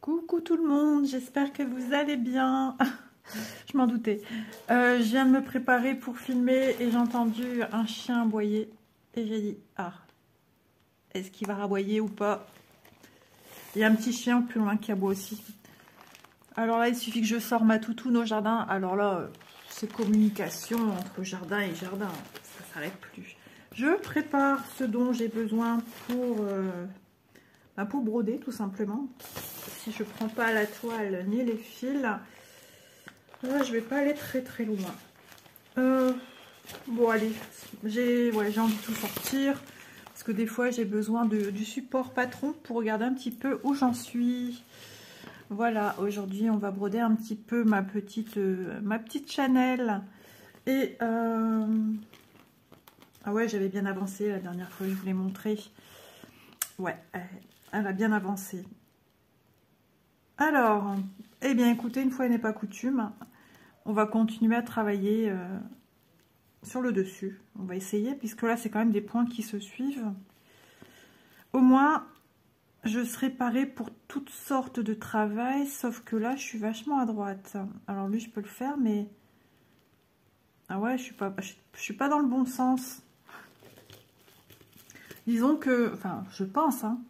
Coucou tout le monde, j'espère que vous allez bien. Je m'en doutais. Je viens de me préparer pour filmer et j'ai entendu un chien aboyer. Et j'ai dit, ah, est-ce qu'il va aboyer ou pas? Il y a un petit chien plus loin qui aboie aussi. Alors là, il suffit que je sors ma toutoune au jardin. Alors là, c'est communication entre jardin et jardin. Ça ne s'arrête plus. Je prépare ce dont j'ai besoin pour broder tout simplement. Si je prends pas la toile ni les fils, je vais pas aller très loin. Bon allez, j'ai envie de tout sortir parce que des fois j'ai besoin du support patron pour regarder un petit peu où j'en suis. Voilà, aujourd'hui on va broder un petit peu ma petite Chanel et ah ouais, j'avais bien avancé la dernière fois, je vous l'ai montré. Ouais, elle a bien avancé. Alors, eh bien écoutez, une fois n'est pas coutume, on va continuer à travailler sur le dessus. On va essayer, puisque là c'est quand même des points qui se suivent. Au moins, je serai parée pour toutes sortes de travail, sauf que là je suis vachement à droite. Alors lui je peux le faire, mais... Ah ouais, je suis pas dans le bon sens. Disons que, enfin je pense, hein,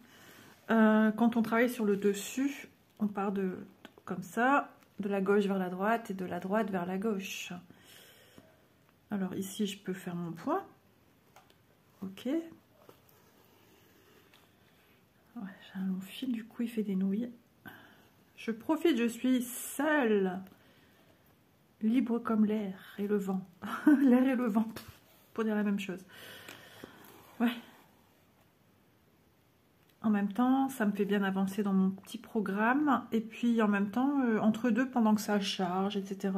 quand on travaille sur le dessus, on part comme ça, de la gauche vers la droite et de la droite vers la gauche. Alors ici, je peux faire mon point. Ok. Ouais, j'ai un long fil, du coup, il fait des nouilles. Je profite, je suis seule. Libre comme l'air et le vent. L'air et le vent, pour dire la même chose. Ouais. En même temps, ça me fait bien avancer dans mon petit programme. Et puis, en même temps, entre deux, pendant que ça charge, etc.,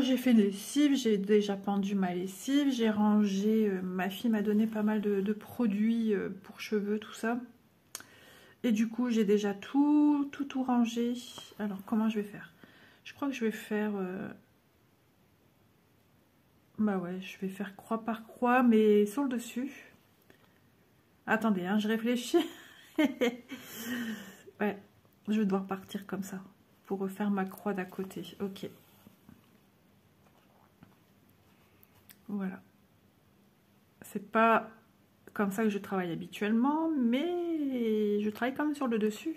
j'ai fait une lessive, j'ai déjà pendu ma lessive, j'ai rangé, ma fille m'a donné pas mal de produits pour cheveux, tout ça. Et du coup, j'ai déjà tout rangé. Alors, comment je vais faire? Je crois que je vais faire... Bah ouais, je vais faire croix par croix, mais sur le dessus. Attendez, hein, je réfléchis. Ouais, je vais devoir partir comme ça pour refaire ma croix d'à côté. Ok. Voilà. C'est pas comme ça que je travaille habituellement, mais je travaille quand même sur le dessus.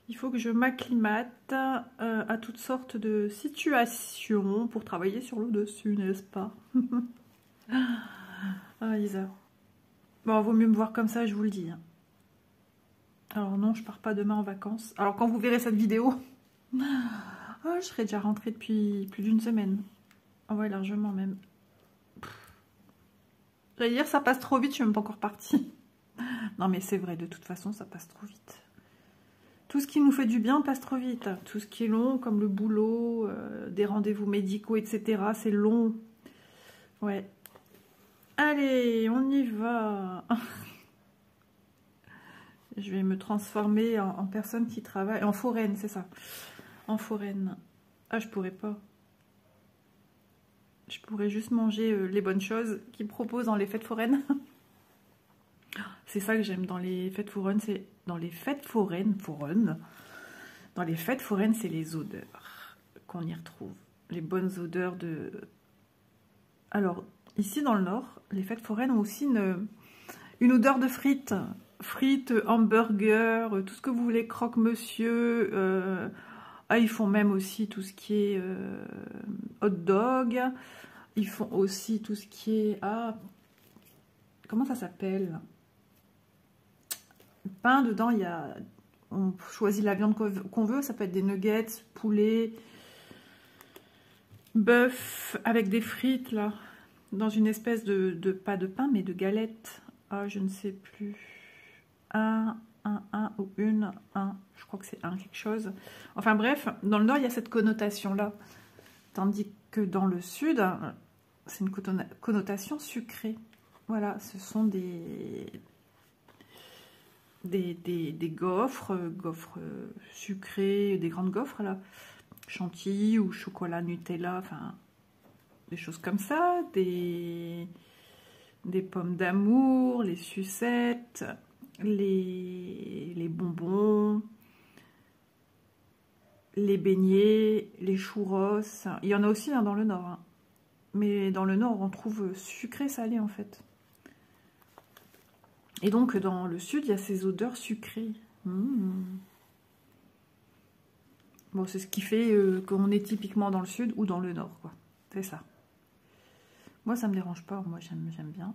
Il faut que je m'acclimate à toutes sortes de situations pour travailler sur le dessus, n'est-ce pas? Ah, Isa. Bon, vaut mieux me voir comme ça, je vous le dis. Alors non, je pars pas demain en vacances. Alors quand vous verrez cette vidéo, je serai déjà rentrée depuis plus d'une semaine. Ah ouais, largement même. J'allais dire, ça passe trop vite, je suis même pas encore partie. Non mais c'est vrai, de toute façon, ça passe trop vite. Tout ce qui nous fait du bien passe trop vite. Tout ce qui est long, comme le boulot, des rendez-vous médicaux, etc., c'est long. Ouais. Allez, on y va. Je vais me transformer en personne qui travaille. En foraine, c'est ça. En foraine. Ah, je pourrais pas. Je pourrais juste manger les bonnes choses qu'ils proposent dans les fêtes foraines. C'est ça que j'aime dans les fêtes foraines. C'est dans les fêtes foraines. Dans les fêtes foraines, c'est les odeurs qu'on y retrouve. Les bonnes odeurs de... Alors, ici dans le Nord, les fêtes foraines ont aussi une odeur de frites. Frites, hamburgers, tout ce que vous voulez, croque-monsieur. Ils font même aussi tout ce qui est hot dog. Ils font aussi tout ce qui est... comment ça s'appelle? Le pain, dedans, il y a... On choisit la viande qu'on veut. Ça peut être des nuggets, poulet, bœuf, avec des frites, là. Dans une espèce pas de pain, mais de galette. Ah, je ne sais plus. Un ou un. Je crois que c'est un quelque chose. Enfin bref, dans le Nord, il y a cette connotation-là. Tandis que dans le Sud, c'est une connotation sucrée. Voilà, ce sont des gaufres sucrées, des grandes gaufres, là. Chantilly ou chocolat Nutella, enfin, des choses comme ça. Des pommes d'amour, les sucettes. les bonbons, les beignets, les churros. Il y en a aussi dans le nord, hein. Mais dans le nord, on trouve sucré-salé en fait. Et donc, dans le sud, il y a ces odeurs sucrées. Bon, c'est ce qui fait qu'on est typiquement dans le sud ou dans le nord, quoi. C'est ça. Moi, ça me dérange pas. Moi, j'aime bien.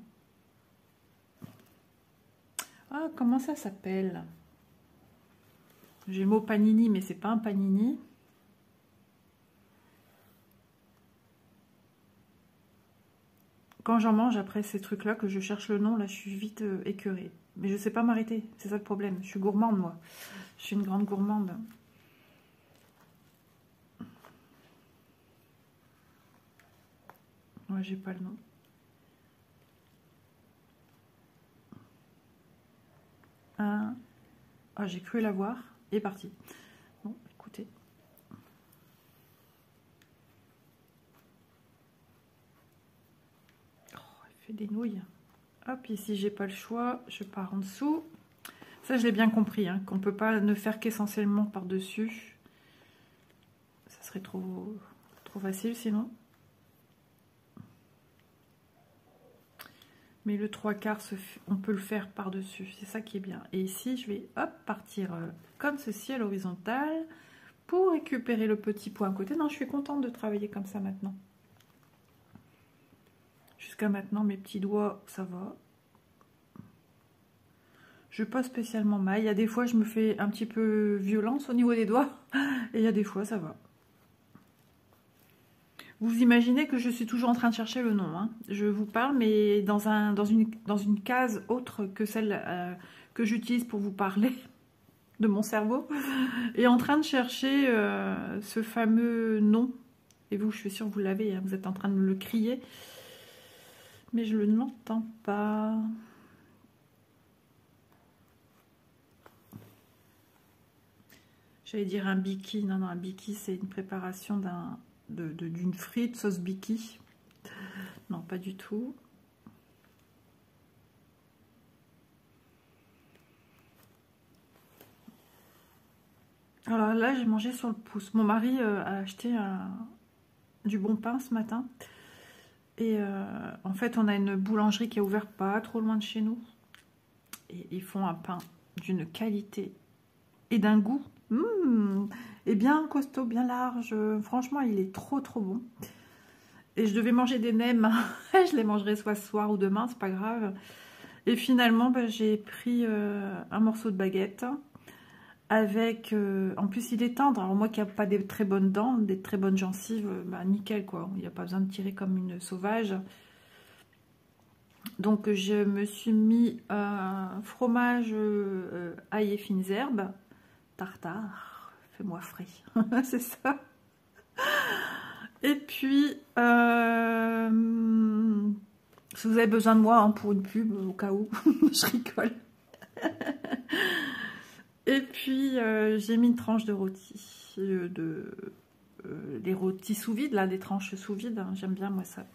Ah, comment ça s'appelle? J'ai le mot panini, mais c'est pas un panini. Quand j'en mange après ces trucs-là, que je cherche le nom, là, je suis vite écœurée. Mais je sais pas m'arrêter, c'est ça le problème. Je suis gourmande, moi. Je suis une grande gourmande. Ouais, j'ai pas le nom. Ah, j'ai cru l'avoir. Et parti. Bon, écoutez. Oh, elle fait des nouilles. Hop, ici, j'ai pas le choix. Je pars en dessous. Ça, je l'ai bien compris, hein, qu'on peut pas ne faire qu'essentiellement par-dessus. Ça serait trop facile sinon. Mais le 3/4, on peut le faire par-dessus. C'est ça qui est bien. Et ici, je vais hop, partir comme ceci à l'horizontale pour récupérer le petit point à côté. Non, je suis contente de travailler comme ça maintenant. Jusqu'à maintenant, mes petits doigts, ça va. Je ne suis pas spécialement mal. Il y a des fois, je me fais un petit peu violence au niveau des doigts. Et il y a des fois, ça va. Vous imaginez que je suis toujours en train de chercher le nom. Hein. Je vous parle, mais dans une case autre que celle que j'utilise pour vous parler de mon cerveau. Et en train de chercher ce fameux nom. Et vous, je suis sûre que vous l'avez. Hein, vous êtes en train de me le crier. Mais je ne l'entends pas. J'allais dire un biki. Non, un biki, c'est une préparation d'une frite sauce biki. Non, pas du tout. Alors là, j'ai mangé sur le pouce. Mon mari a acheté du bon pain ce matin. Et en fait, on a une boulangerie qui est ouverte pas trop loin de chez nous. Et ils font un pain d'une qualité et d'un goût. Et bien costaud, bien large. Franchement, il est trop bon. Et je devais manger des nems. Je les mangerai soit ce soir ou demain, c'est pas grave. Et finalement, j'ai pris un morceau de baguette. Avec, en plus il est tendre. Alors moi qui n'ai pas des très bonnes dents, des très bonnes gencives, nickel quoi. Il n'y a pas besoin de tirer comme une sauvage. Donc je me suis mis fromage ail et fines herbes. Tartare, fais-moi frais. C'est ça. Et puis, si vous avez besoin de moi hein, pour une pub, au cas où, je rigole. Et puis, j'ai mis une tranche de rôti, les rôtis sous vide, là, des tranches sous vide. Hein, j'aime bien, moi, ça.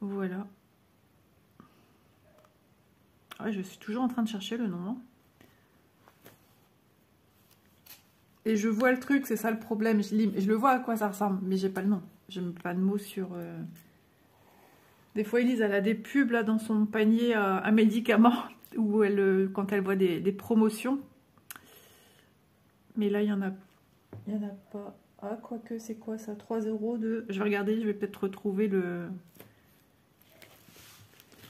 Voilà. Ouais, je suis toujours en train de chercher le nom. Hein. Et je vois le truc, c'est ça le problème. Je le vois à quoi ça ressemble, mais j'ai pas le nom. Je mets pas de mots sur... Des fois, Elise, elle a des pubs là dans son panier à médicaments, où elle, quand elle voit des promotions. Mais là, il y en a pas. Ah, quoique, c'est quoi ça? 3 € de... Je vais regarder, je vais peut-être retrouver le...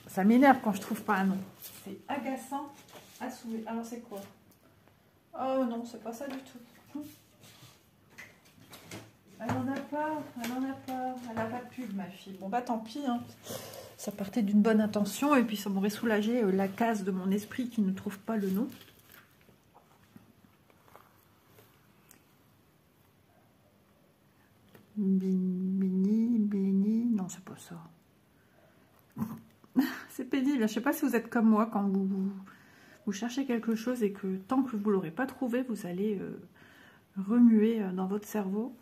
Ça m'énerve quand je trouve pas un nom. C'est agaçant à soulever. Alors, c'est quoi? Oh non, c'est pas ça du tout. Elle en a pas, elle en a pas. Elle a pas de pub, ma fille. Bon, bah tant pis. Hein. Ça partait d'une bonne intention et puis ça m'aurait soulagé la case de mon esprit qui ne trouve pas le nom. Béni, non, c'est pas ça. C'est pénible. Je sais pas si vous êtes comme moi quand vous cherchez quelque chose et que tant que vous l'aurez pas trouvé, vous allez remuer dans votre cerveau.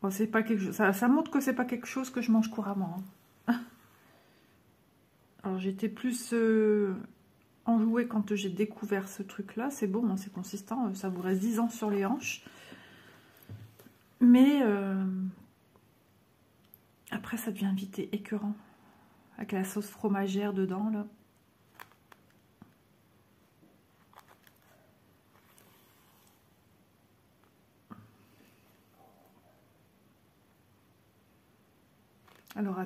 Bon, c'est pas quelque chose, ça montre que c'est pas quelque chose que je mange couramment, hein. Alors j'étais plus enjouée quand j'ai découvert ce truc-là. C'est bon, hein, c'est consistant, ça vous reste 10 ans sur les hanches. Mais après, ça devient vite écœurant. Avec la sauce fromagère dedans, là. Alors,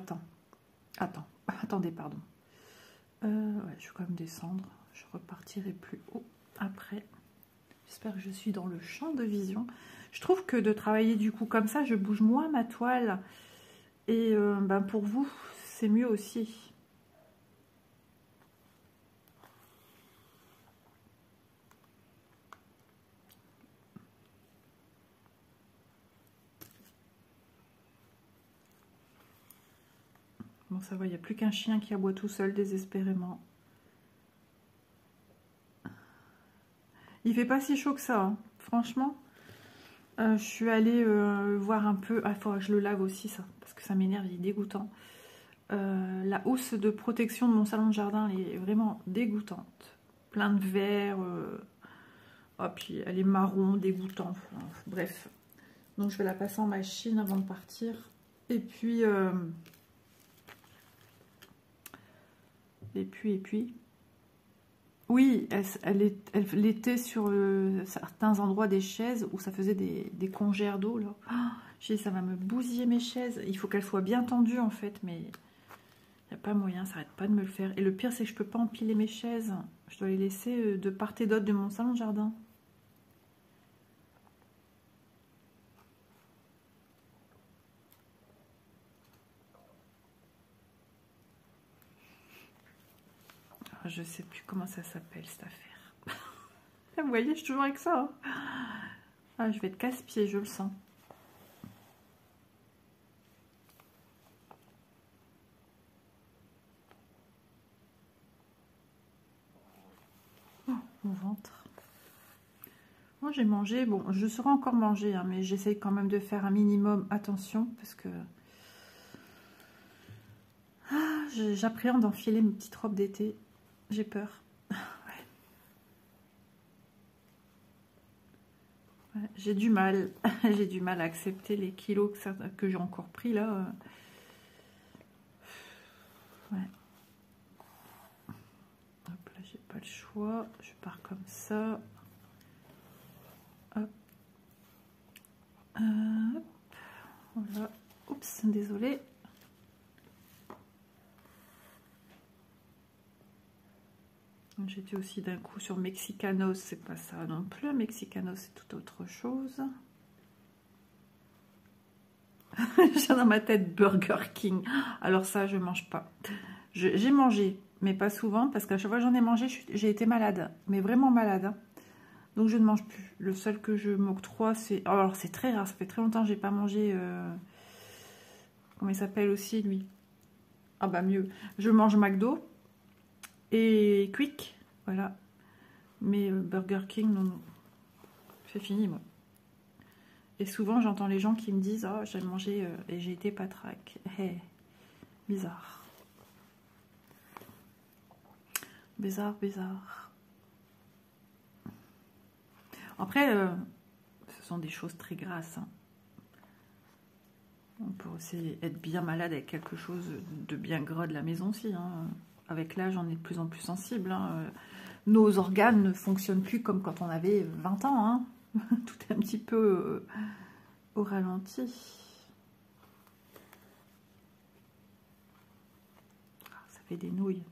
attendez, pardon. Ouais, je vais quand même descendre. Je repartirai plus haut après. J'espère que je suis dans le champ de vision. Je trouve que de travailler du coup comme ça, je bouge moins ma toile. Et ben pour vous, c'est mieux aussi. Bon, ça va, il n'y a plus qu'un chien qui aboie tout seul désespérément. Il fait pas si chaud que ça, hein. Franchement. Je suis allée voir un peu... Ah, il faudra que je le lave aussi, ça. Parce que ça m'énerve, il est dégoûtant. La housse de protection de mon salon de jardin, elle est vraiment dégoûtante. Plein de verre. Oh, puis elle est marron, dégoûtante. Enfin, bref. Donc je vais la passer en machine avant de partir. Et puis... Oui, elle était sur certains endroits des chaises où ça faisait des congères d'eau, là. Oh, j'ai dit, ça va me bousiller mes chaises. Il faut qu'elles soient bien tendues, en fait, mais il n'y a pas moyen, ça n'arrête pas de me le faire. Et le pire, c'est que je peux pas empiler mes chaises. Je dois les laisser de part et d'autre de mon salon de jardin. Alors, je sais plus comment ça s'appelle, cette affaire. Vous voyez, je suis toujours avec ça, hein. Ah, je vais être casse-pied, je le sens. Oh, mon ventre. Moi, j'ai mangé. Bon, je saurais encore manger, hein, mais j'essaye quand même de faire un minimum attention parce que j'appréhende d'enfiler mes petites robes d'été. J'ai peur. Ouais, j'ai du mal. J'ai du mal à accepter les kilos que j'ai encore pris là. Ouais. Hop, là, j'ai pas le choix. Je pars comme ça. Hop. Hop. Voilà. Oups, désolée. J'étais aussi d'un coup sur Mexicanos, c'est pas ça non plus. Mexicanos, c'est tout autre chose. J'ai dans ma tête Burger King. Alors ça, je mange pas. J'ai mangé, mais pas souvent, parce qu'à chaque fois que j'en ai mangé, j'ai été malade. Mais vraiment malade, hein. Donc je ne mange plus. Le seul que je m'octroie, c'est... Alors c'est très rare, ça fait très longtemps que j'ai pas mangé... Comment il s'appelle aussi, lui? Ah bah mieux. Je mange McDo et Quick, voilà. Mais Burger King, non, non. C'est fini, moi. Et souvent, j'entends les gens qui me disent « Oh, j'ai mangé et j'ai été patraque. » Hey, bizarre. Bizarre, bizarre. Après, ce sont des choses très grasses, hein. On peut aussi être bien malade avec quelque chose de bien gras de la maison aussi, hein. Avec l'âge, on est de plus en plus sensible, hein. Nos organes ne fonctionnent plus comme quand on avait 20 ans, hein. Tout est un petit peu au ralenti. Ça fait des nouilles.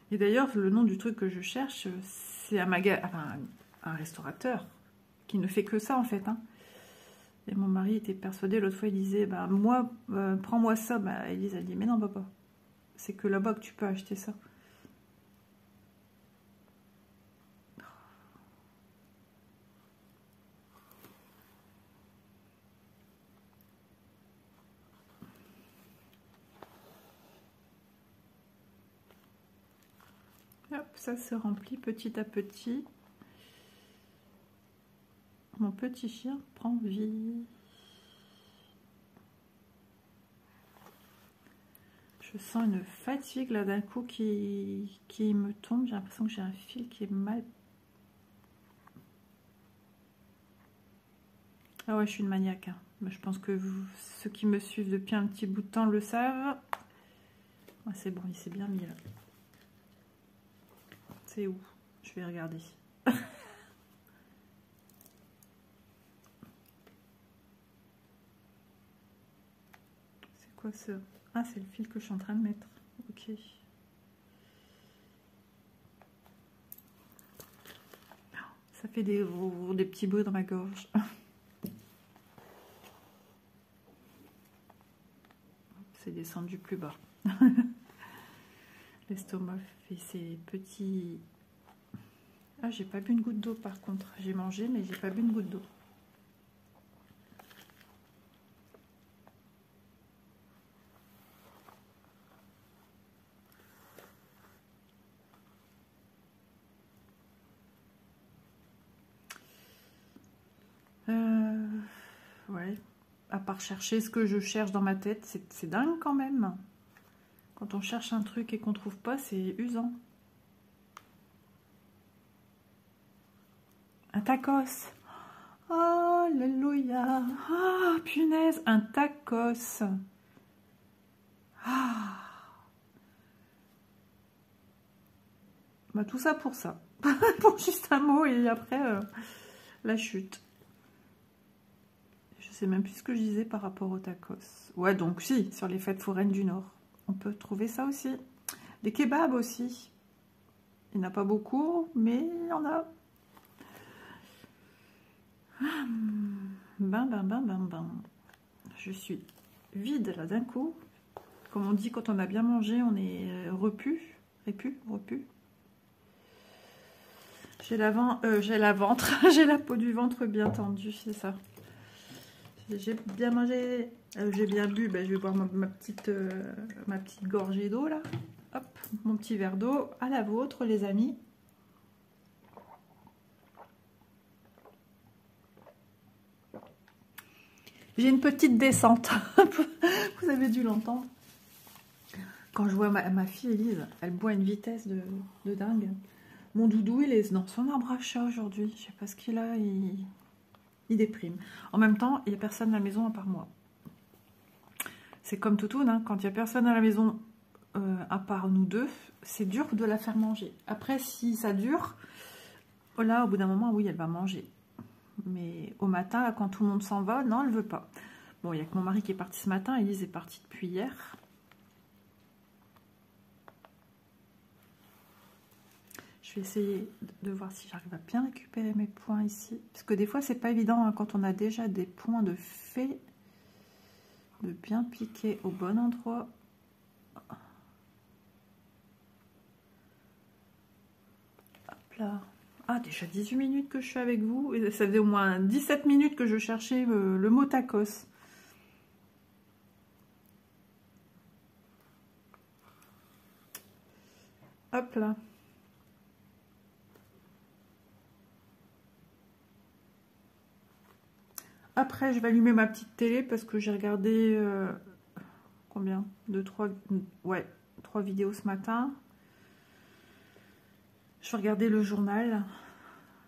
Et d'ailleurs, le nom du truc que je cherche, c'est un restaurateur qui ne fait que ça en fait, hein. Et mon mari était persuadé, l'autre fois il disait, bah moi, prends-moi ça. Bah Elise, elle dit, mais non papa, c'est que là-bas que tu peux acheter ça. Hop, ça se remplit petit à petit. Mon petit chien prend vie. Je sens une fatigue là d'un coup qui me tombe. J'ai l'impression que j'ai un fil qui est mal. Ah ouais, je suis une maniaque. Hein. Je pense que ceux qui me suivent depuis un petit bout de temps le savent. Ah, c'est bon, il s'est bien mis là. C'est où? Je vais regarder. C'est quoi ça? Ah, c'est le fil que je suis en train de mettre. Ok. Ça fait des petits bruits dans ma gorge. C'est descendu plus bas. L'estomac fait ses petits... Ah, j'ai pas bu une goutte d'eau par contre. J'ai mangé, mais j'ai pas bu une goutte d'eau. Ouais. À part chercher ce que je cherche dans ma tête, c'est dingue quand même. Quand on cherche un truc et qu'on trouve pas, c'est usant. Un tacos. Oh, alléluia. Ah, punaise, un tacos. Ah. Bah, tout ça pour ça. Pour juste un mot et après, la chute. Je sais même plus ce que je disais par rapport au tacos. Ouais, donc si, sur les fêtes foraines du Nord. On peut trouver ça aussi. Des kebabs aussi. Il n'y en a pas beaucoup, mais il y en a. Ben. Je suis vide là d'un coup. Comme on dit, quand on a bien mangé, on est repu. J'ai la ventre, j'ai la peau du ventre bien tendue, c'est ça. J'ai bien mangé, j'ai bien bu, ben, je vais boire ma petite gorgée d'eau là. Hop, mon petit verre d'eau, à la vôtre les amis. J'ai une petite descente, vous avez dû l'entendre. Quand je vois ma fille Elise, elle boit à une vitesse de dingue. Mon doudou, il est dans son arbre à chat aujourd'hui. Je sais pas ce qu'il a, il déprime. En même temps, il n'y a personne à la maison à part moi. C'est comme Toutoune, hein, quand il n'y a personne à la maison à part nous deux, c'est dur de la faire manger. Après, si ça dure, là, au bout d'un moment, oui, elle va manger. Mais au matin, là, quand tout le monde s'en va, non, elle ne veut pas. Bon, il n'y a que mon mari qui est parti ce matin. Elise est partie depuis hier. Je vais essayer de voir si j'arrive à bien récupérer mes points ici. Parce que des fois, c'est pas évident hein, quand on a déjà des points de fée, de bien piquer au bon endroit. Hop là. Ah, déjà 18 minutes que je suis avec vous. Et ça faisait au moins 17 minutes que je cherchais le mot tacos. Hop là. Après, je vais allumer ma petite télé parce que j'ai regardé combien? 3 vidéos ce matin. Je vais regarder le journal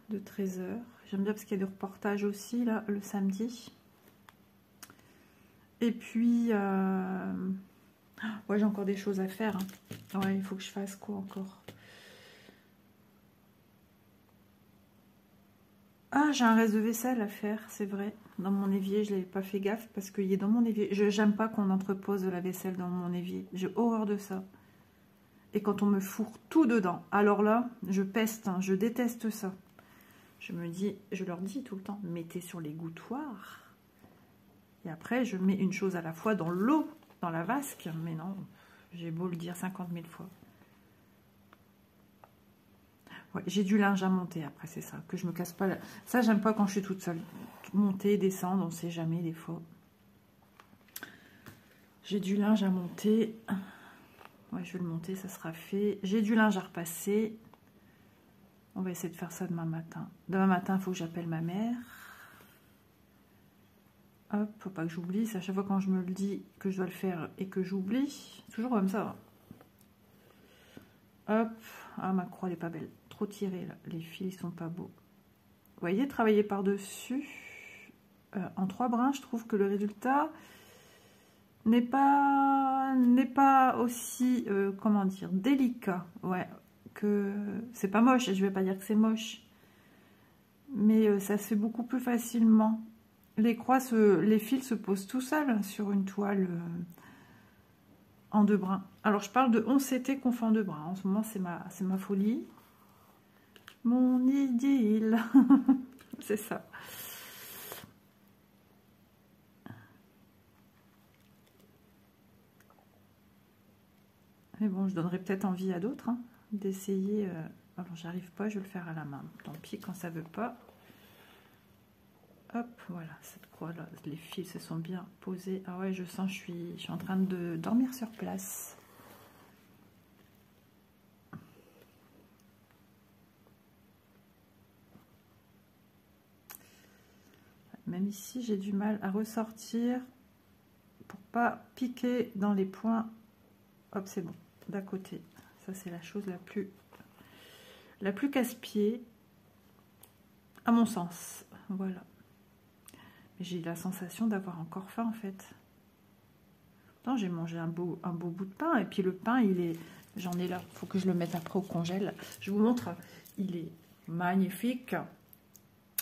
de 13 h. J'aime bien parce qu'il y a des reportages aussi là le samedi. Et puis, ouais, j'ai encore des choses à faire. Hein. Ouais, il faut que je fasse quoi encore? Ah, j'ai un reste de vaisselle à faire, c'est vrai. Dans mon évier, je ne l'avais pas fait gaffe parce qu'il est dans mon évier. J'aime pas qu'on entrepose de la vaisselle dans mon évier. J'ai horreur de ça. Et quand on me fourre tout dedans, alors là, je peste, hein, je déteste ça. Je me dis, je leur dis tout le temps, mettez sur les gouttoirs. Et après, je mets une chose à la fois dans l'eau, dans la vasque. Mais non, j'ai beau le dire 50 000 fois. Ouais, j'ai du linge à monter après, c'est ça, que je me casse pas. Ça, j'aime pas quand je suis toute seule. Monter, descendre, on sait jamais des fois. J'ai du linge à monter. Ouais, je vais le monter, ça sera fait. J'ai du linge à repasser. On va essayer de faire ça demain matin. Demain matin, il faut que j'appelle ma mère. Hop, faut pas que j'oublie. C'est à chaque fois quand je me le dis que je dois le faire et que j'oublie. Toujours comme ça. Hop. Ah, ma croix, elle est pas belle. Trop tirée, là. Les fils, ils sont pas beaux. Vous voyez, travailler par-dessus. En 3 brins, je trouve que le résultat n'est pas aussi, comment dire, délicat. Ouais, que c'est pas moche. Je vais pas dire que c'est moche. Mais ça se fait beaucoup plus facilement. Les croix, les fils se posent tout seuls sur une toile en 2 brins. Alors, je parle de 11 CT qu'on fait en 2 brins. En ce moment, c'est ma folie. Mon idylle. C'est ça. Mais bon, je donnerai peut-être envie à d'autres hein, d'essayer. Alors, j'arrive pas, je vais le faire à la main. Tant pis, quand ça veut pas. Hop, voilà, cette croix-là, les fils se sont bien posés. Ah ouais, je sens, je suis en train de dormir sur place. Même ici, j'ai du mal à ressortir pour pas piquer dans les points. Hop, c'est bon, d'à côté. Ça, c'est la chose la plus casse-pied, à mon sens. Voilà. J'ai la sensation d'avoir encore faim, en fait. J'ai mangé un beau bout de pain. Et puis le pain, j'en ai là. Il faut que je le mette après au congèle. Je vous montre. Il est magnifique.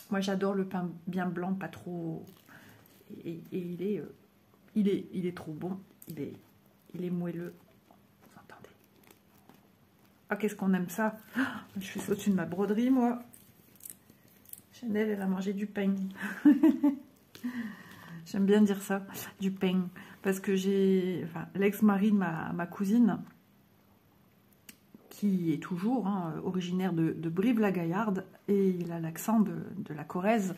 Moi, j'adore le pain bien blanc, pas trop... Et il est trop bon. Il est moelleux. Vous entendez? Ah, qu'est-ce qu'on aime ça. Je suis au-dessus de ma broderie, moi. Chanel, elle a mangé du pain. J'aime bien dire ça, du pain. Parce que j'ai l'ex-mari de ma cousine, qui est toujours originaire de Brive-la-Gaillarde, et il a l'accent de la Corrèze.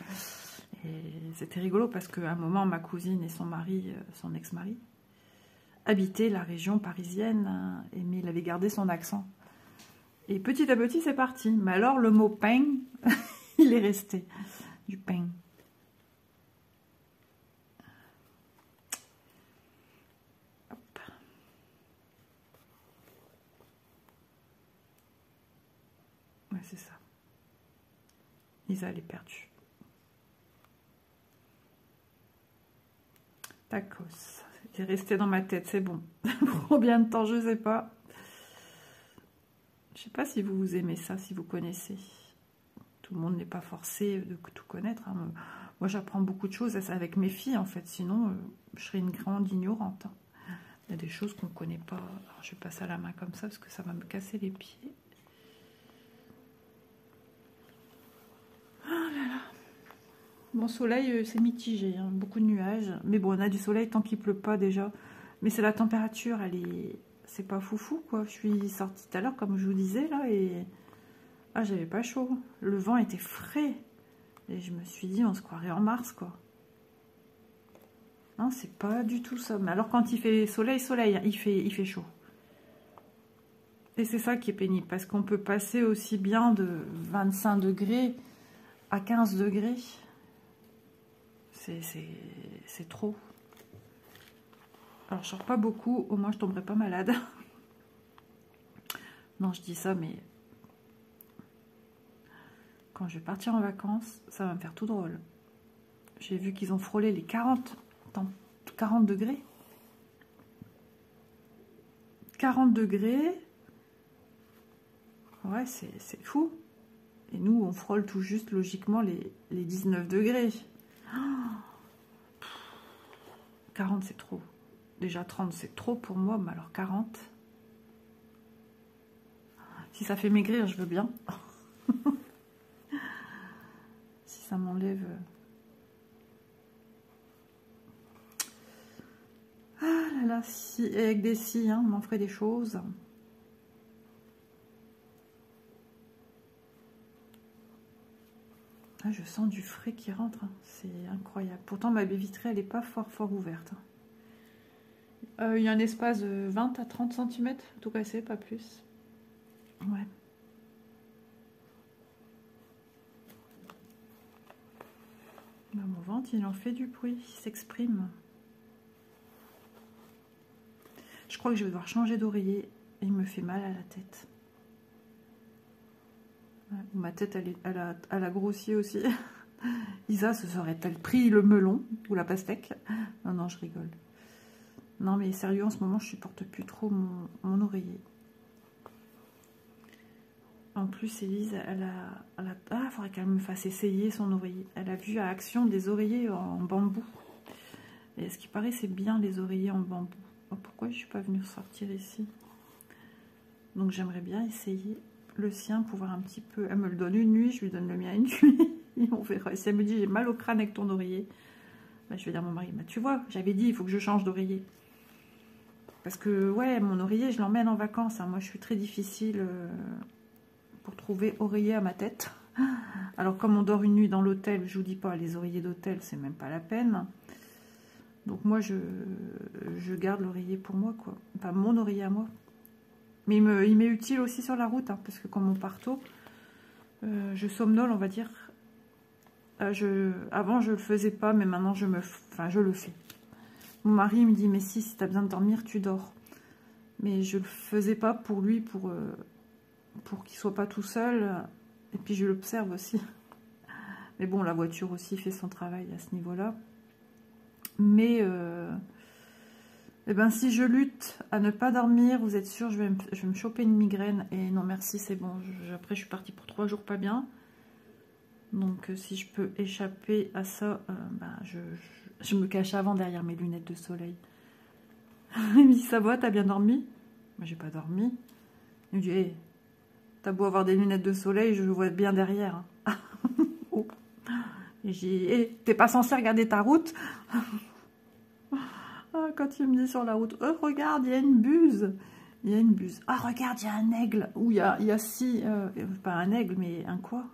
Et c'était rigolo parce qu'à un moment, ma cousine et son mari, son ex-mari, habitaient la région parisienne, mais il avait gardé son accent. Et petit à petit, c'est parti. Mais alors, le mot pain, il est resté. Du pain. Ouais, c'est ça. Isa, elle est perdue. Tacos. C'est resté dans ma tête, c'est bon. Pour combien de temps, je sais pas. Je sais pas si vous aimez ça, si vous connaissez. Tout le monde n'est pas forcé de tout connaître. Hein. Moi, j'apprends beaucoup de choses avec mes filles, en fait. Sinon, je serais une grande ignorante. Hein. Il y a des choses qu'on ne connaît pas. Alors, je vais passer à la main comme ça, parce que ça va me casser les pieds. Mon soleil, c'est mitigé, hein, beaucoup de nuages. Mais bon, on a du soleil tant qu'il pleut pas déjà. Mais c'est la température, c'est pas foufou, quoi. Je suis sortie tout à l'heure, comme je vous disais, là, et... Ah, j'avais pas chaud. Le vent était frais. Et je me suis dit, on se croirait en mars, quoi. Non, c'est pas du tout ça. Mais alors, quand il fait soleil, il fait chaud. Et c'est ça qui est pénible, parce qu'on peut passer aussi bien de 25 degrés à 15 degrés. C'est trop. Alors, je sors pas beaucoup, au moins je tomberai pas malade. Non, je dis ça, mais quand je vais partir en vacances, ça va me faire tout drôle. J'ai vu qu'ils ont frôlé les 40 degrés. 40 degrés. Ouais, c'est fou. Et nous, on frôle tout juste, logiquement, les 19 degrés. 40, c'est trop. Déjà 30, c'est trop pour moi, mais alors 40. Si ça fait maigrir, je veux bien. Si ça m'enlève... Ah là là, si, avec des si, hein, on en ferait des choses. Ah, je sens du frais qui rentre, hein. C'est incroyable. Pourtant, ma baie vitrée, elle n'est pas fort ouverte. Il y a un espace de 20 à 30 cm, tout cassé, pas plus. Ouais. Ben, mon ventre, il en fait du bruit, il s'exprime. Je crois que je vais devoir changer d'oreiller. Il me fait mal à la tête. Ouais, ma tête, elle a grossi aussi. Isa, se serait-elle pris le melon ou la pastèque? Non, non, je rigole. Non, mais sérieux, en ce moment, je supporte plus trop mon oreiller. En plus, Élise, ah, il faudrait qu'elle me fasse essayer son oreiller. Elle a vu à Action des oreillers en bambou. Et ce qui paraît, c'est bien les oreillers en bambou. Oh, pourquoi je ne suis pas venue sortir ici? Donc, j'aimerais bien essayer le sien pour voir un petit peu. Elle me le donne une nuit, je lui donne le mien une nuit. Et on verra. Si elle me dit, j'ai mal au crâne avec ton oreiller, bah, je vais dire à mon mari, bah, tu vois, j'avais dit, il faut que je change d'oreiller. Parce que, ouais, mon oreiller, je l'emmène en vacances. Hein. Moi, je suis très difficile pour trouver oreiller à ma tête. Alors, comme on dort une nuit dans l'hôtel, je vous dis pas, les oreillers d'hôtel, c'est même pas la peine. Donc, moi, je garde l'oreiller pour moi, quoi. Enfin, mon oreiller à moi. Mais il m'est utile aussi sur la route, hein, parce que comme on part tôt, je somnole, on va dire. Avant, je le faisais pas, mais maintenant, je le fais. Mon mari me dit, mais si tu as besoin de dormir, tu dors. Mais je le faisais pas pour lui, pour qu'il soit pas tout seul. Et puis, je l'observe aussi. Mais bon, la voiture aussi fait son travail à ce niveau-là. Mais, eh ben, si je lutte à ne pas dormir, vous êtes sûr, je vais me choper une migraine. Et non, merci, c'est bon. Après, je suis partie pour 3 jours pas bien. Donc, si je peux échapper à ça, ben, je me cache avant derrière mes lunettes de soleil. Il me dit, ça va, t'as bien dormi? Moi, j'ai pas dormi. Il me dit, hey, t'as beau avoir des lunettes de soleil, je vois bien derrière. Oh. Et j'ai dit, hey, t'es pas censé regarder ta route? Quand il me dit sur la route, oh, regarde, il y a une buse. Il y a une buse. Ah, regarde, il y a un aigle. Ou il y a si, pas un aigle, mais un quoi?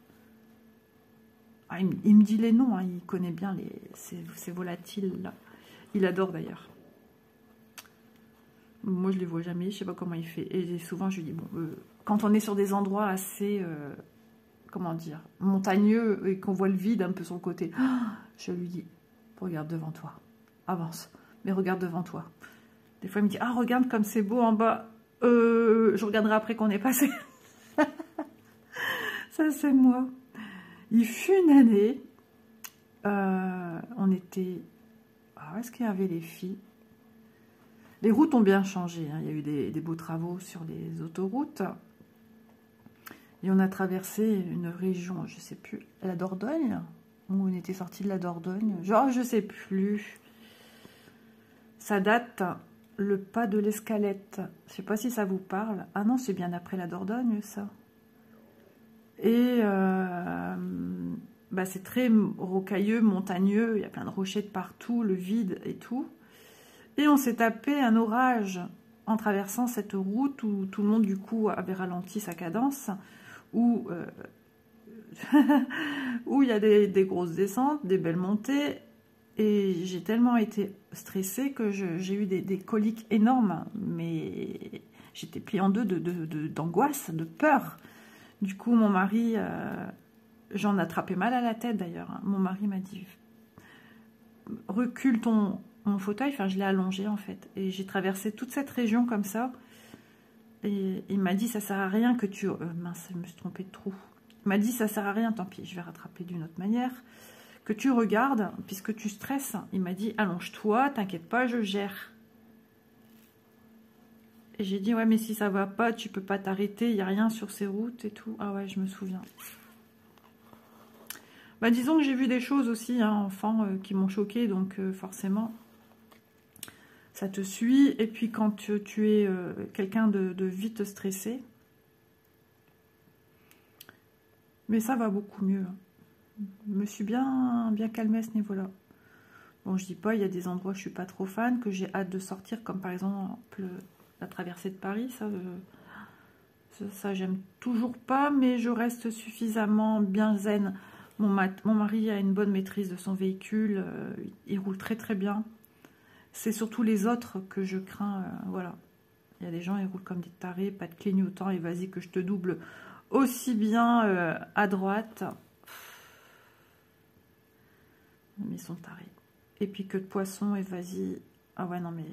Ah, il me dit les noms, hein, il connaît bien ces volatiles là. Il adore d'ailleurs. Moi je les vois jamais, je sais pas comment il fait. Et souvent je lui dis, bon, quand on est sur des endroits assez, comment dire, montagneux et qu'on voit le vide un peu sur le côté, je lui dis, regarde devant toi, avance, mais regarde devant toi. Des fois il me dit, ah regarde comme c'est beau en bas, je regarderai après qu'on est passé. Ça c'est moi. Il fut une année, on était... Ah, est-ce qu'il y avait les filles? Les routes ont bien changé, hein. Il y a eu des beaux travaux sur les autoroutes. Et on a traversé une région, je ne sais plus, la Dordogne, où on était sorti de la Dordogne. Genre, je ne sais plus. Ça date, le pas de l'Escalette. Je ne sais pas si ça vous parle. Ah non, c'est bien après la Dordogne, ça. Et bah c'est très rocailleux, montagneux, il y a plein de rochers de partout, le vide et tout. Et on s'est tapé un orage en traversant cette route où tout le monde du coup avait ralenti sa cadence, où où il y a des grosses descentes, des belles montées. Et j'ai tellement été stressée que j'ai eu des coliques énormes, mais j'étais pliée en deux d'angoisse, de peur. Du coup, mon mari, j'en attrapais mal à la tête d'ailleurs. Hein. Mon mari m'a dit, recule mon fauteuil, enfin je l'ai allongé en fait. Et j'ai traversé toute cette région comme ça. Et il m'a dit, ça sert à rien que tu... mince, je me suis trompée de trou. Il m'a dit, ça sert à rien, tant pis, je vais rattraper d'une autre manière. Que tu regardes, puisque tu stresses. Il m'a dit, allonge-toi, t'inquiète pas, je gère. Et j'ai dit, ouais, mais si ça va pas, tu peux pas t'arrêter, il n'y a rien sur ces routes et tout. Ah ouais, je me souviens. Bah, disons que j'ai vu des choses aussi, hein, enfant, qui m'ont choquée, donc forcément, ça te suit. Et puis quand tu es quelqu'un de vite stressé, mais ça va beaucoup mieux. Je me suis bien calmée à ce niveau-là. Bon, je dis pas, il y a des endroits où je suis pas trop fan, que j'ai hâte de sortir, comme par exemple... la traversée de Paris, ça j'aime toujours pas, mais je reste suffisamment bien zen. Mon mari a une bonne maîtrise de son véhicule, il roule très très bien. C'est surtout les autres que je crains, voilà. Il y a des gens, ils roulent comme des tarés, pas de clignotant, et vas-y que je te double aussi bien à droite. Mais ils sont tarés. Et puis que de poisson, et vas-y. Ah ouais, non mais...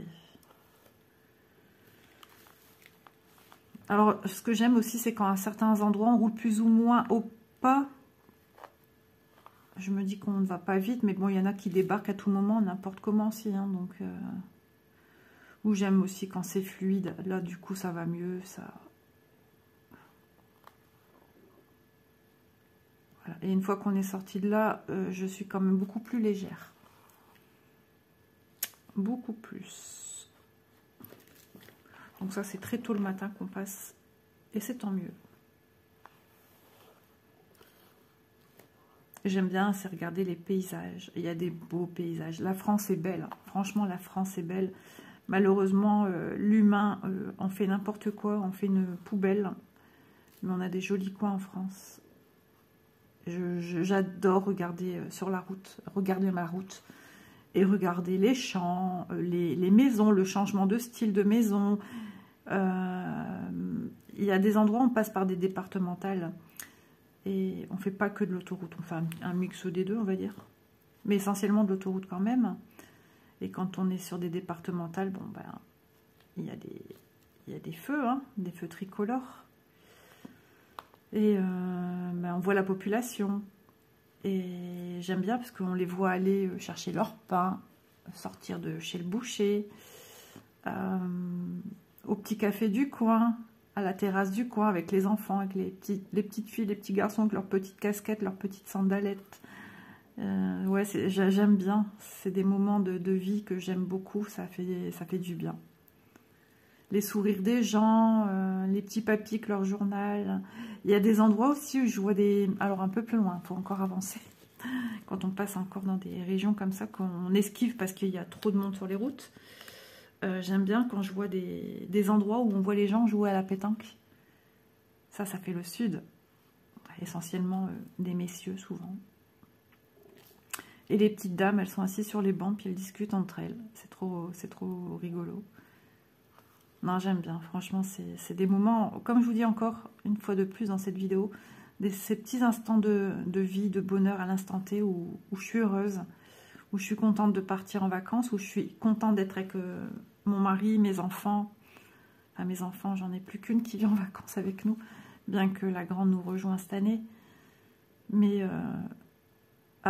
Alors, ce que j'aime aussi, c'est quand à certains endroits, on roule plus ou moins au pas. Je me dis qu'on ne va pas vite, mais bon, il y en a qui débarquent à tout moment, n'importe comment aussi, hein, donc... Ou j'aime aussi quand c'est fluide. Là, du coup, ça va mieux. Ça... Voilà. Et une fois qu'on est sorti de là, je suis quand même beaucoup plus légère. Beaucoup plus. Donc ça, c'est très tôt le matin qu'on passe. Et c'est tant mieux. J'aime bien, c'est regarder les paysages. Il y a des beaux paysages. La France est belle. Franchement, la France est belle. Malheureusement, l'humain en fait n'importe quoi, on fait une poubelle. Mais on a des jolis coins en France. J'adore regarder sur la route, regarder ma route. Et regarder les champs, les maisons, le changement de style de maison. Il y a des endroits où on passe par des départementales. Et on ne fait pas que de l'autoroute. On fait un mix des deux, on va dire. Mais essentiellement de l'autoroute quand même. Et quand on est sur des départementales, bon ben, il y a des feux, hein, des feux tricolores. Et ben, on voit la population. Et j'aime bien parce qu'on les voit aller chercher leur pain, sortir de chez le boucher, au petit café du coin, à la terrasse du coin avec les enfants, avec les petites filles, les petits garçons avec leurs petites casquettes, leurs petites sandalettes. Ouais, j'aime bien. C'est des moments de vie que j'aime beaucoup. Ça fait du bien. Les sourires des gens, les petits papis avec leur journal. Il y a des endroits aussi où je vois des... Alors un peu plus loin, il faut encore avancer. Quand on passe encore dans des régions comme ça, qu'on esquive parce qu'il y a trop de monde sur les routes. J'aime bien quand je vois des endroits où on voit les gens jouer à la pétanque. Ça fait le sud. Essentiellement des messieurs souvent. Et les petites dames, elles sont assises sur les bancs, puis elles discutent entre elles. C'est trop rigolo. Non, j'aime bien. Franchement, c'est des moments, comme je vous dis encore une fois de plus dans cette vidéo, ces petits instants de vie, de bonheur à l'instant T où je suis heureuse, où je suis contente de partir en vacances, où je suis contente d'être avec mon mari, mes enfants. Enfin, mes enfants, j'en ai plus qu'une qui vit en vacances avec nous, bien que la grande nous rejoint cette année. Mais...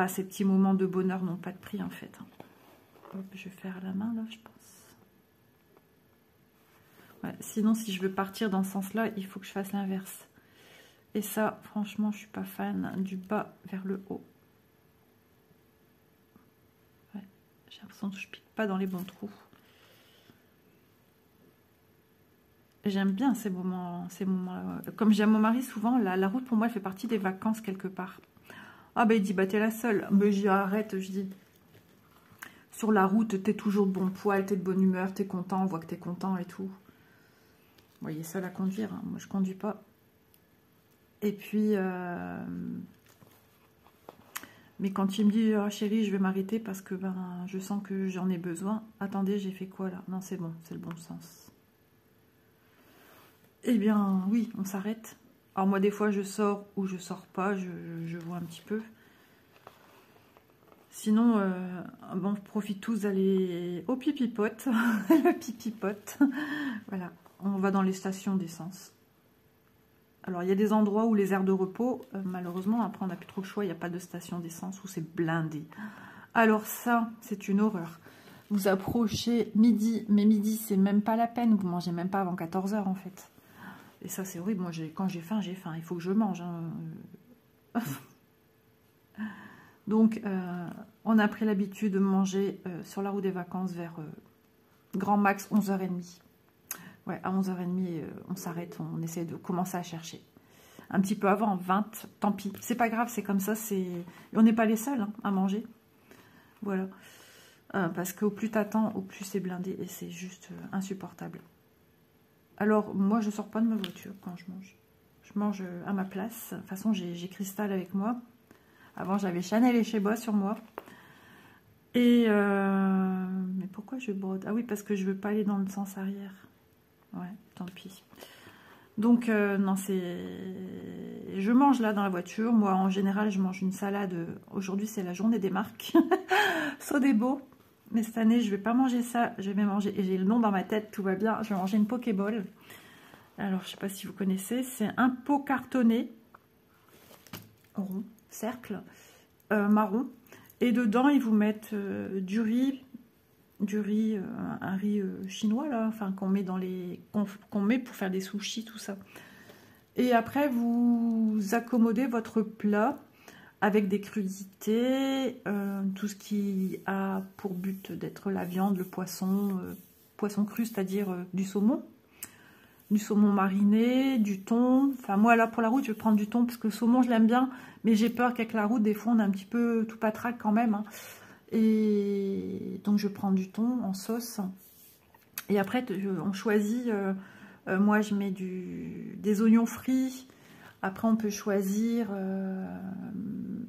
ces petits moments de bonheur n'ont pas de prix en fait. Hop, je vais faire à la main là, je pense. Ouais, sinon, si je veux partir dans ce sens-là, il faut que je fasse l'inverse. Et ça, franchement, je suis pas fan du bas vers le haut. Ouais, j'ai l'impression que je pique pas dans les bons trous. J'aime bien ces moments-là. Comme j'aime mon mari, souvent, la route pour moi, elle fait partie des vacances quelque part. Ah ben il dit, bah t'es la seule. Mais j'y arrête, je dis. Sur la route, t'es toujours de bon poil, t'es de bonne humeur, t'es content, on voit que t'es content et tout. Bon, il est seul à conduire, hein. Moi je conduis pas. Et puis, mais quand il me dit, oh, chérie, je vais m'arrêter parce que ben, je sens que j'en ai besoin. Attendez, j'ai fait quoi là? Non, c'est bon, c'est le bon sens. Eh bien, oui, on s'arrête. Alors moi, des fois, je sors ou je sors pas, je vois un petit peu. Sinon, bon, on profite tous d'aller au pipi-pot, le pipi-pot. Voilà, on va dans les stations d'essence. Alors, il y a des endroits où les aires de repos, malheureusement, après, on n'a plus trop le choix, il n'y a pas de station d'essence où c'est blindé. Alors ça, c'est une horreur. Vous approchez midi, mais midi, c'est même pas la peine, vous mangez même pas avant 14 h en fait. Et ça, c'est horrible. Moi, quand j'ai faim, j'ai faim. Il faut que je mange. Hein. Donc, on a pris l'habitude de manger sur la route des vacances vers grand max 11 h 30. Ouais, à 11 h 30, on s'arrête. On essaie de commencer à chercher. Un petit peu avant, 20, tant pis. C'est pas grave, c'est comme ça. On n'est pas les seuls hein, à manger. Voilà. Parce qu'au plus t'attends, au plus c'est blindé. Et c'est juste insupportable. Alors, moi, je sors pas de ma voiture quand je mange. Je mange à ma place. De toute façon, j'ai Cristal avec moi. Avant, j'avais Chanel et Sheba sur moi. Et mais pourquoi je brode? Ah oui, parce que je veux pas aller dans le sens arrière. Ouais, tant pis. Donc non, c'est... Je mange là dans la voiture. Moi, en général, je mange une salade. Aujourd'hui, c'est la journée des marques. Sodebo. Mais cette année, je vais pas manger ça. Je vais manger... Et j'ai le nom dans ma tête, tout va bien. Je vais manger une Pokéball. Alors, je sais pas si vous connaissez. C'est un pot cartonné. Rond, cercle. Marron. Et dedans, ils vous mettent du riz, un riz chinois là, enfin qu'on met dans les, qu'on met pour faire des sushis, tout ça. Et après, vous accommodez votre plat avec des crudités, tout ce qui a pour but d'être la viande, le poisson, poisson cru, c'est-à-dire du saumon mariné, du thon. Enfin, moi, là, pour la route, je vais prendre du thon parce que le saumon, je l'aime bien, mais j'ai peur qu'avec la route, des fois, on a un petit peu tout patraque quand même. Hein. Et donc, je prends du thon en sauce. Et après, on choisit... moi, je mets des oignons frits. Après, on peut choisir...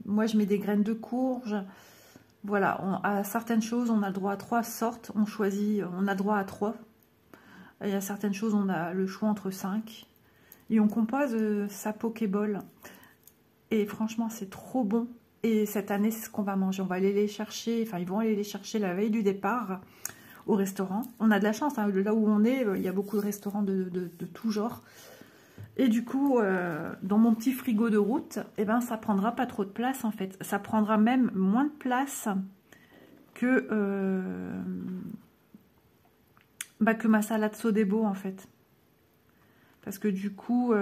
moi, je mets des graines de courge. Voilà, à certaines choses, on a le droit à 3 sortes. On choisit, on a droit à 3. Il y a certaines choses, on a le choix entre 5. Et on compose sa Pokéball. Et franchement, c'est trop bon. Et cette année, c'est ce qu'on va manger. On va aller les chercher, enfin, ils vont aller les chercher la veille du départ au restaurant. On a de la chance, hein, là où on est, il y a beaucoup de restaurants de tout genre. Et du coup, dans mon petit frigo de route, eh ben, ça prendra pas trop de place, en fait. Ça prendra même moins de place que... que ma salade Sodebo en fait. Parce que du coup,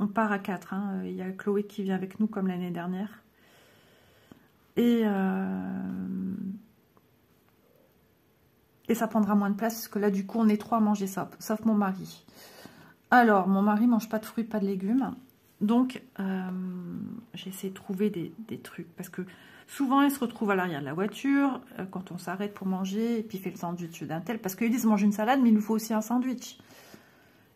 on part à 4. Hein. Il y a Chloé qui vient avec nous comme l'année dernière. Et ça prendra moins de place parce que là, du coup, on est 3 à manger ça, sauf mon mari. Alors, mon mari mange pas de fruits, pas de légumes. Donc, j'essaie de trouver des trucs. Parce que souvent, il se retrouve à l'arrière de la voiture, quand on s'arrête pour manger, et puis il fait le sandwich d'un tel. Parce qu'ils disent, mange une salade, mais il nous faut aussi un sandwich.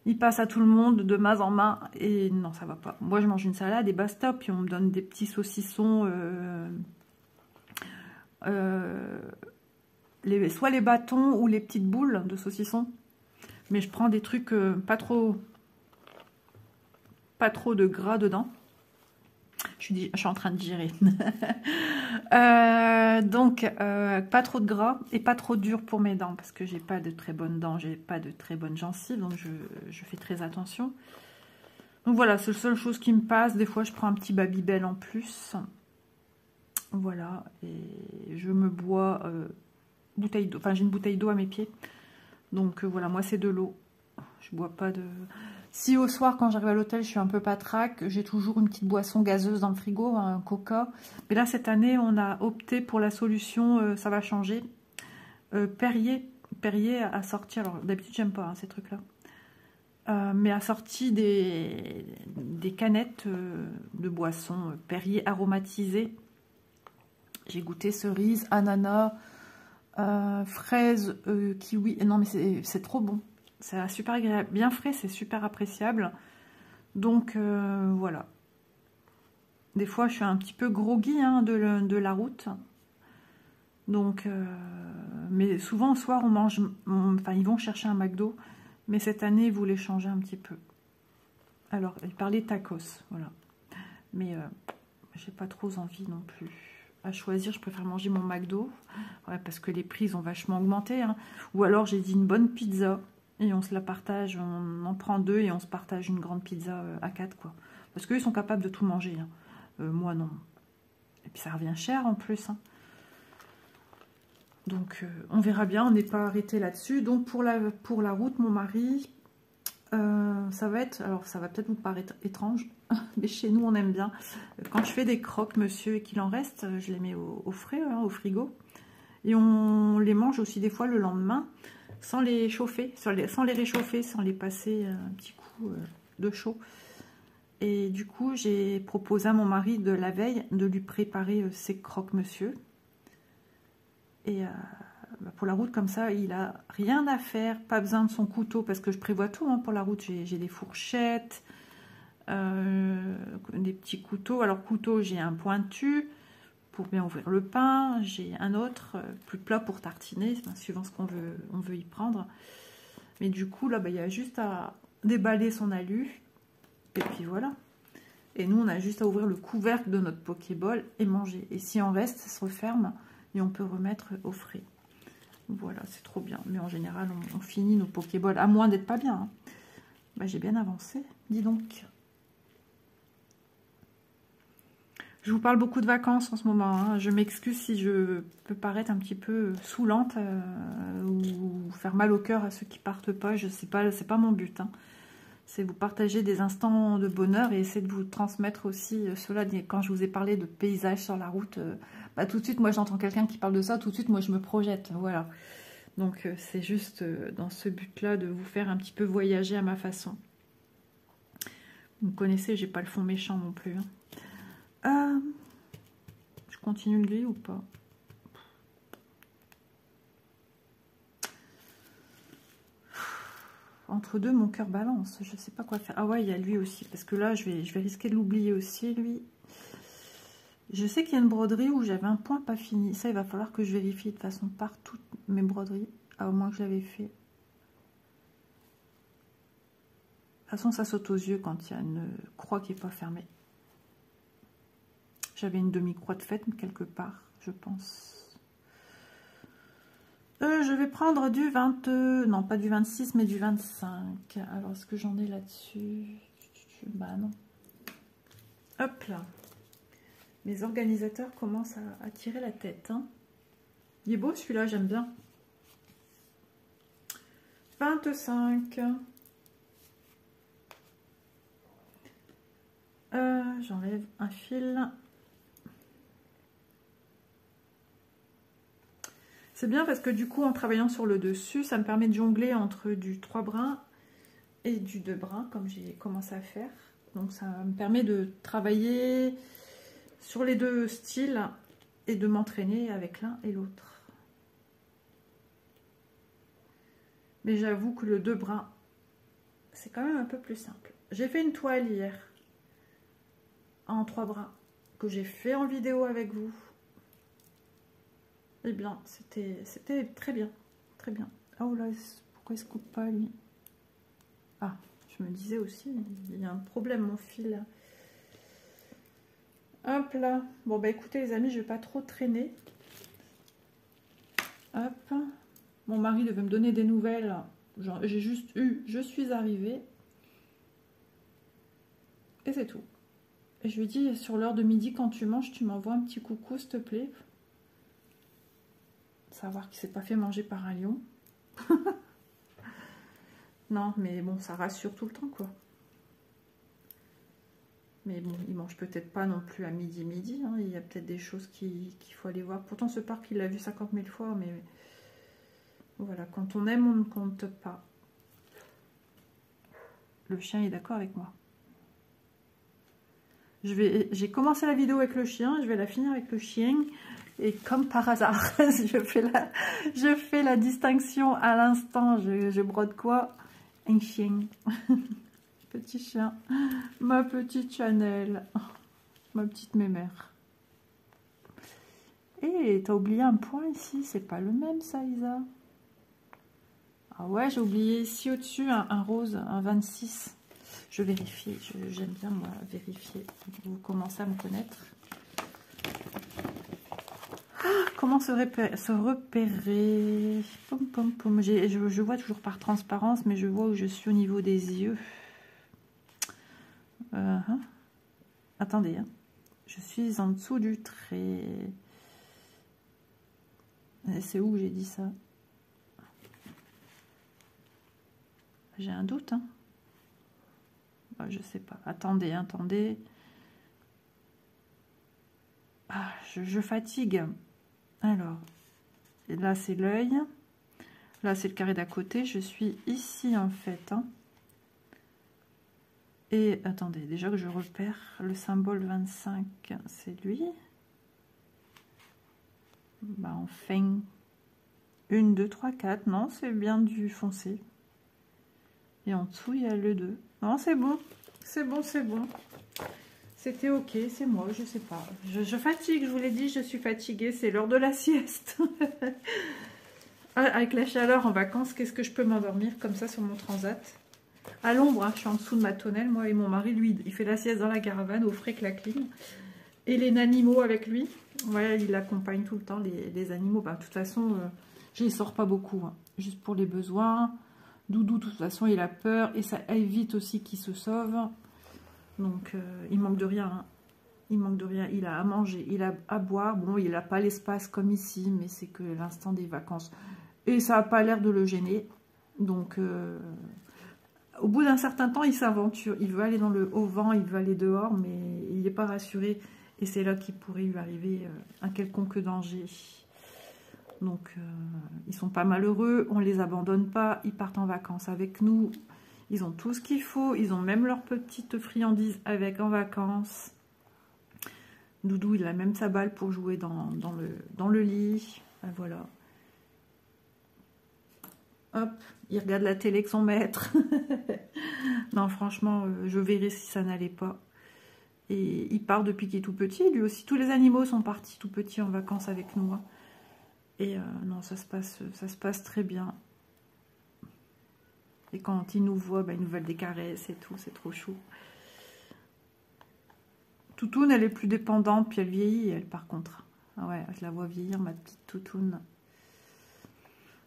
Il passe à tout le monde de main en main, et non, ça va pas. Moi, je mange une salade, et basta, puis on me donne des petits saucissons, soit les bâtons ou les petites boules de saucissons. Mais je prends des trucs pas trop de gras dedans. Je suis en train de digérer. Donc, pas trop de gras et pas trop dur pour mes dents parce que j'ai pas de très bonnes dents, j'ai pas de très bonnes gencives, donc je fais très attention. Donc voilà, c'est la seule chose qui me passe. Des fois, je prends un petit Babybel en plus. Voilà, et je me bois bouteille d'eau. Enfin, j'ai une bouteille d'eau à mes pieds. Donc voilà, moi, c'est de l'eau. Je bois pas de... Si au soir, quand j'arrive à l'hôtel, je suis un peu patraque, j'ai toujours une petite boisson gazeuse dans le frigo, un coca. Mais là, cette année, on a opté pour la solution, ça va changer. Perrier a sorti, alors d'habitude, j'aime pas hein, ces trucs-là. Mais a sorti des canettes de boissons Perrier aromatisées. J'ai goûté cerise, ananas, fraise, kiwi. Non, mais c'est trop bon. C'est super agréable, bien frais, c'est super appréciable. Donc voilà. Des fois, je suis un petit peu groggy hein, de la route. Donc, mais souvent, au soir, on mange... Enfin, ils vont chercher un McDo. Mais cette année, ils voulaient changer un petit peu. Alors, ils parlaient tacos, voilà. Mais j'ai pas trop envie non plus. À choisir, je préfère manger mon McDo. Ouais, parce que les prix ont vachement augmenté. Hein. Ou alors, j'ai dit une bonne pizza. Et on se la partage, on en prend 2 et on se partage une grande pizza à 4, quoi. Parce qu'eux, ils sont capables de tout manger. Hein. Moi, non. Et puis, ça revient cher, en plus. Hein. Donc, on verra bien. On n'est pas arrêté là-dessus. Donc, pour la route, mon mari, ça va être... Alors, ça va peut-être vous paraître étrange. Mais chez nous, on aime bien. Quand je fais des croques, monsieur, et qu'il en reste, je les mets au frais, hein, au frigo. Et on les mange aussi des fois le lendemain. Sans les chauffer, sans les réchauffer, sans les passer un petit coup de chaud. Et du coup, j'ai proposé à mon mari de la veille de lui préparer ses croque-monsieur. Et pour la route, comme ça, il a rien à faire, pas besoin de son couteau, parce que je prévois tout hein, pour la route. J'ai des fourchettes, des petits couteaux. Alors, couteau, j'ai un pointu. pour bien ouvrir le pain. J'ai un autre plus plat pour tartiner, suivant ce qu'on veut y prendre. Mais du coup, là, il y a juste à déballer son alu. Et puis voilà. Et nous, on a juste à ouvrir le couvercle de notre Pokéball et manger. Et si on reste, ça se referme et on peut remettre au frais. Voilà, c'est trop bien. Mais en général, on finit nos Pokéballs, à moins d'être pas bien. Hein. J'ai bien avancé, dis donc. Je vous parle beaucoup de vacances en ce moment. Hein. Je m'excuse si je peux paraître un petit peu saoulante ou faire mal au cœur à ceux qui partent pas. Je sais pas, c'est pas mon but. Hein. C'est vous partager des instants de bonheur et essayer de vous transmettre aussi cela. Quand je vous ai parlé de paysages sur la route, tout de suite, moi j'entends quelqu'un qui parle de ça, tout de suite, moi je me projette. Voilà. Donc c'est juste dans ce but-là de vous faire un petit peu voyager à ma façon. Vous me connaissez, j'ai pas le fond méchant non plus. Hein. Je continue le gris ou pas? Entre deux, mon cœur balance. Je sais pas quoi faire. Ah ouais, il y a lui aussi. Parce que là, je vais risquer de l'oublier aussi, lui. Je sais qu'il y a une broderie où j'avais un point pas fini. Ça, il va falloir que je vérifie de façon par toutes mes broderies. À au moins que je l'avais fait. De toute façon, ça saute aux yeux quand il y a une croix qui n'est pas fermée. J'avais une demi-croix de fête quelque part, je pense. Je vais prendre du 20... non, pas du 26, mais du 25. Alors, est-ce que j'en ai là-dessus? Bah non. Hop là. Mes organisateurs commencent à tirer la tête. Hein. Il est beau celui-là, j'aime bien. 25. J'enlève un fil. C'est bien parce que du coup, en travaillant sur le dessus, ça me permet de jongler entre du 3 brins et du 2 brins, comme j'ai commencé à faire. Donc ça me permet de travailler sur les deux styles et de m'entraîner avec l'un et l'autre. Mais j'avoue que le 2 brins, c'est quand même un peu plus simple. J'ai fait une toile hier en 3 brins que j'ai fait en vidéo avec vous. Eh bien, c'était très bien. Très bien. Oh là, pourquoi il se coupe pas, lui? Ah, je me disais aussi, il y a un problème, mon fil. Hop là. Bon, bah écoutez, les amis, je vais pas trop traîner. Hop. Mon mari devait me donner des nouvelles. J'ai juste eu, je suis arrivée. Et c'est tout. Et je lui dis, sur l'heure de midi, quand tu manges, tu m'envoies un petit coucou, s'il te plaît. Savoir qu'il s'est pas fait manger par un lion. Non, mais bon, ça rassure tout le temps, quoi. Mais bon, il mange peut-être pas non plus à midi. Hein. Il y a peut-être des choses qu'il faut aller voir. Pourtant, ce parc, il l'a vu 50 000 fois, mais voilà, quand on aime, on ne compte pas. Le chien est d'accord avec moi. J'ai commencé la vidéo avec le chien, je vais la finir avec le chien. Et comme par hasard, je fais la distinction à l'instant. Je brode quoi? Un chien. Petit chien. Ma petite Chanel. Ma petite mémère. Et t'as oublié un point ici. C'est pas le même, ça, Isa. Ah ouais, j'ai oublié ici au-dessus un rose, un 26. Je vérifie. J'aime bien, moi, vérifier. Vous commencez à me connaître. Comment se repérer? Pom, pom, pom. Je vois toujours par transparence, mais je vois où je suis au niveau des yeux. Attendez, hein. Je suis en dessous du trait. C'est où que j'ai dit ça? J'ai un doute. Hein. Je sais pas. Attendez, attendez. Ah, je fatigue. Alors, là c'est l'œil, là c'est le carré d'à côté, je suis ici en fait. Hein. Et attendez, déjà que je repère le symbole 25, c'est lui. Bah enfin, 1, 2, 3, 4, non, c'est bien du foncé. Et en dessous, il y a le 2. Non, c'est bon, c'est bon, c'est bon. C'était ok, c'est moi, je sais pas. Je fatigue, je vous l'ai dit, je suis fatiguée, c'est l'heure de la sieste. Avec la chaleur en vacances, qu'est-ce que je peux m'endormir comme ça sur mon transat? À l'ombre, hein, je suis en dessous de ma tonnelle, moi et mon mari, lui, il fait la sieste dans la caravane, au frais que la clim. Et les animaux avec lui, ouais, il accompagne tout le temps les animaux. Bah, de toute façon, je les sors pas beaucoup, hein, juste pour les besoins. Doudou, de toute façon, il a peur et ça évite aussi qu'il se sauve. Donc, il manque de rien. Hein. Il manque de rien. Il a à manger, il a à boire. Bon, il n'a pas l'espace comme ici, mais c'est que l'instant des vacances. Et ça n'a pas l'air de le gêner. Donc, au bout d'un certain temps, il s'aventure. Il veut aller au vent, il veut aller dehors, mais il n'est pas rassuré. Et c'est là qu'il pourrait lui arriver un quelconque danger. Donc, ils sont pas malheureux, on les abandonne pas, ils partent en vacances avec nous. Ils ont tout ce qu'il faut, ils ont même leurs petites friandises avec en vacances. Doudou, il a même sa balle pour jouer dans le lit. Ben voilà. Hop, il regarde la télé avec son maître. Non, franchement, je verrai si ça n'allait pas. Et il part depuis qu'il est tout petit. Lui aussi, tous les animaux sont partis tout petits en vacances avec nous. Hein. Et non, ça se passe très bien. Et quand ils nous voient, ben, ils nous veulent des caresses et tout. C'est trop chou. Toutoune, elle est plus dépendante, puis elle vieillit, elle, par contre. Ah ouais, je la vois vieillir, ma petite Toutoune.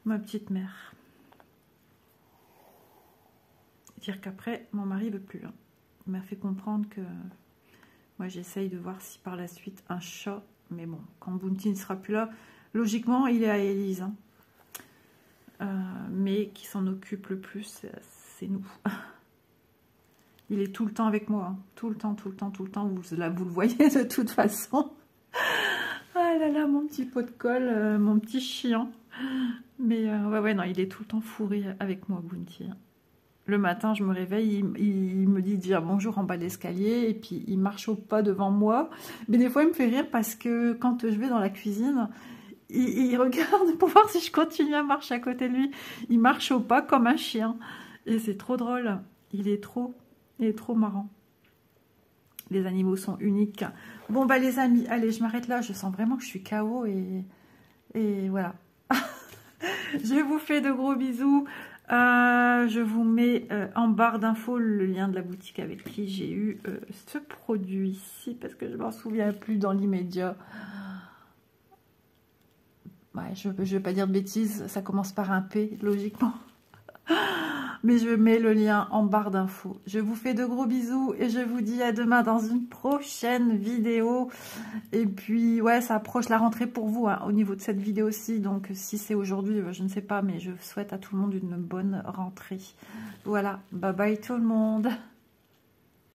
Ma petite mère. Dire qu'après, mon mari veut plus. Hein. Il m'a fait comprendre que... Moi, j'essaye de voir si par la suite, un chat... Mais bon, quand Bounty ne sera plus là, logiquement, il est à Élise. Hein. Mais qui s'en occupe le plus, c'est nous. Il est tout le temps avec moi. Hein. Tout le temps, tout le temps, tout le temps. Vous le voyez de toute façon. Ah là là, mon petit pot de colle, mon petit chien. Mais ouais, non, il est tout le temps fourré avec moi, Bounty. Le matin, je me réveille, il me dit dire bonjour en bas de l'escalier, et puis il marche au pas devant moi. Mais des fois, il me fait rire parce que quand je vais dans la cuisine, il regarde pour voir si je continue à marcher à côté de lui. Il marche au pas comme un chien. Et c'est trop drôle. Il est trop marrant. Les animaux sont uniques. Bon, bah les amis, allez, je m'arrête là. Je sens vraiment que je suis KO et voilà. Je vous fais de gros bisous. Je vous mets en barre d'infos le lien de la boutique avec qui j'ai eu ce produit-ci parce que je ne m'en souviens plus dans l'immédiat. Ouais, je ne vais pas dire de bêtises, ça commence par un P, logiquement. Mais je mets le lien en barre d'infos. Je vous fais de gros bisous et je vous dis à demain dans une prochaine vidéo. Et puis, ouais, ça approche la rentrée pour vous hein, au niveau de cette vidéo aussi. Donc, si c'est aujourd'hui, je ne sais pas, mais je souhaite à tout le monde une bonne rentrée. Voilà, bye bye tout le monde.